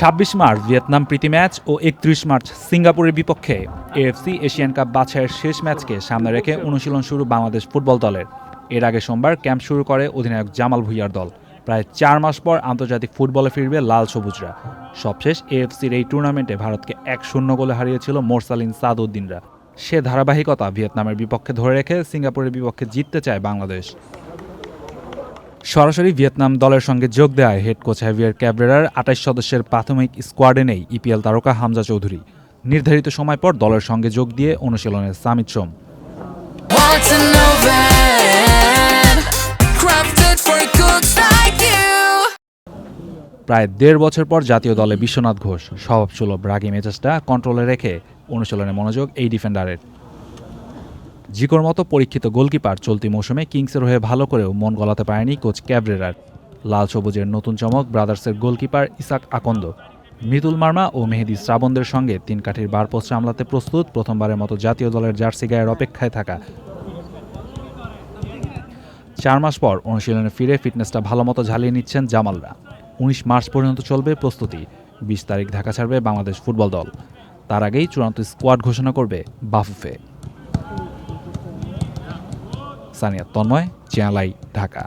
২৬ March Vietnam প্রীতি match ও ৩১ March সিঙ্গাপুরের বিপক্ষে AFC Asian cup বাছাইয়ের শেষ ম্যাচকে সামনে রেখে অনুশীলন শুরু বাংলাদেশ ফুটবল দলের। এর আগে সোমবার ক্যাম্প শুরু করে অধিনায়ক জামাল ভুঁইয়ার দল। প্রায় ৪ মাস পর আন্তর্জাতিক ফুটবলে ফিরবে লাল সবুজরা। সবশেষ এএফসির এই টুর্নামেন্টে ভারতকে ১-০ গোলে হারিয়েছিল মোরসালিন সাদউদ্দিনরা। সে ধারাবাহিকতা ভিয়েতনামের বিপক্ষে ধরে রেখে সিঙ্গাপুরের বিপক্ষে জিততে চায় বাংলাদেশ। সরাসরি ভিয়েতনাম দলের সঙ্গে যোগ দেয় হেড কোচ হ্যাভিয়ার ক্যাব্রেরার ২৮ সদস্যের প্রাথমিক স্কোয়াডে নেই ইপিএল তারকা হামজা চৌধুরী। নির্ধারিত সময় পর দলের সঙ্গে যোগ দিয়ে অনুশীলনে সামিত সোম। প্রায় ১.৫ বছর পর জাতীয় দলে বিশ্বনাথ ঘোষ। স্বভাবসুলভ রাগী মেজাজটা কন্ট্রোলে রেখে অনুশীলনে মনোযোগ এই ডিফেন্ডারের। জিকোর মতো পরীক্ষিত গোলকিপার চলতি মৌসুমে কিংসের হয়ে ভালো করেও মন গলাতে পারেনি কোচ ক্যাব্রেরার। লাল সবুজের নতুন চমক ব্রাদার্সের গোলকিপার ইসাক আকন্দ। মৃদুল মার্মা ও মেহেদী শ্রাবণদের সঙ্গে ৩ কাঠির বারপোস্ট সামলাতে প্রস্তুত প্রথমবারের মতো জাতীয় দলের জার্সি গায়ের অপেক্ষায় থাকা। ৪ মাস পর অনুশীলনে ফিরে ফিটনেসটা ভালোমতো ঝালিয়ে নিচ্ছেন জামালরা। ১৯ মার্চ পর্যন্ত চলবে প্রস্তুতি। ২০ তারিখ ঢাকা ছাড়বে বাংলাদেশ ফুটবল দল। তার আগেই চূড়ান্ত স্কোয়াড ঘোষণা করবে বাফুফে। Sania Tanmoy, channel I, Dhaka.